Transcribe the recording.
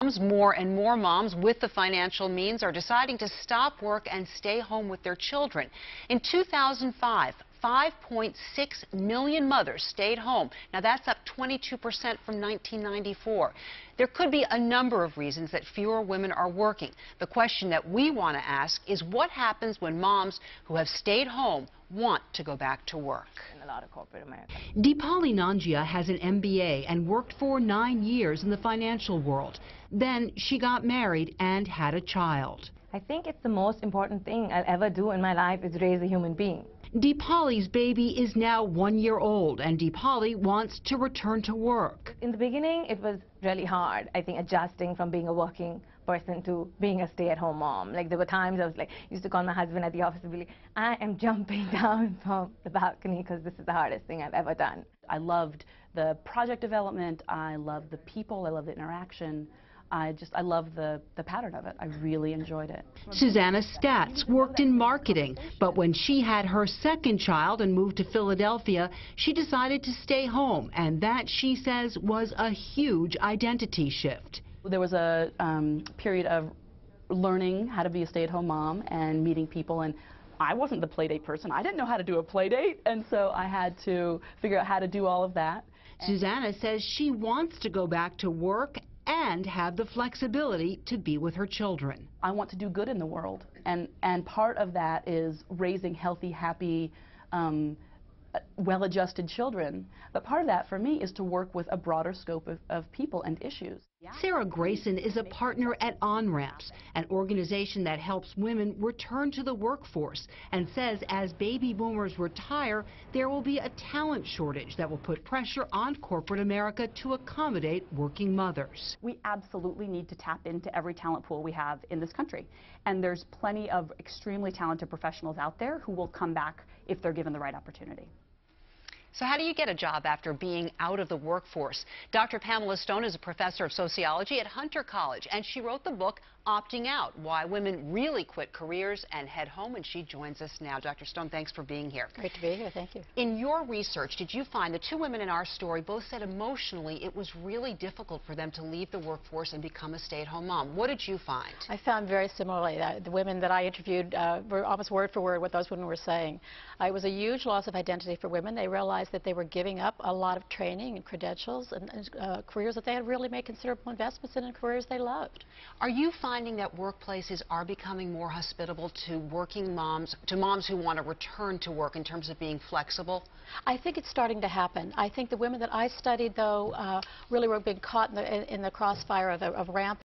More and more moms with the financial means are deciding to stop work and stay home with their children. In 2005, 5.6 million mothers stayed home. Now that's up 22% from 1994. There could be a number of reasons that fewer women are working. The question that we want to ask is what happens when moms who have stayed home want to go back to work. In a lot of corporate America. Deepali Nangia has an MBA and worked for 9 years in the financial world. Then she got married and had a child. I think it's the most important thing I'll ever do in my life is raise a human being. Deepali's baby is now 1 year old, and Deepali wants to return to work. In the beginning, it was really hard, I think, adjusting from being a working person to being a stay-at-home mom. Like, there were times I was like, used to call my husband at the office and be like, I am jumping down from the balcony because this is the hardest thing I've ever done. I loved the project development, I loved the people, I loved the interaction. I love the pattern of it. I really enjoyed it. Susanna Statz worked in marketing, but when she had her second child and moved to Philadelphia, she decided to stay home, and that, she says, was a huge identity shift. There was a period of learning how to be a stay-at-home mom and meeting people, and I wasn't the playdate person. I didn't know how to do a playdate, and so I had to figure out how to do all of that. Susanna says she wants to go back to work and have the flexibility to be with her children. I want to do good in the world, and part of that is raising healthy, happy, well-adjusted children. But part of that for me is to work with a broader scope of people and issues. Sarah Grayson is a partner at On-Ramps, an organization that helps women return to the workforce, and says as baby boomers retire, there will be a talent shortage that will put pressure on corporate America to accommodate working mothers. We absolutely need to tap into every talent pool we have in this country. And there's plenty of extremely talented professionals out there who will come back if they're given the right opportunity. So how do you get a job after being out of the workforce? Dr. Pamela Stone is a professor of sociology at Hunter College, and she wrote the book Opting Out, Why Women Really Quit Careers and Head Home, and she joins us now. Dr. Stone, thanks for being here. Great to be here. Thank you. In your research, did you find the two women in our story both said emotionally it was really difficult for them to leave the workforce and become a stay-at-home mom? What did you find? I found very similarly that the women that I interviewed were almost word for word what those women were saying. It was a huge loss of identity for women. They realized that they were giving up a lot of training and credentials and careers that they had really made considerable investments in and careers they loved. Are you finding that workplaces are becoming more hospitable to working moms, to moms who want to return to work in terms of being flexible? I think it's starting to happen. I think the women that I studied, though, really were being caught in the crossfire of rampant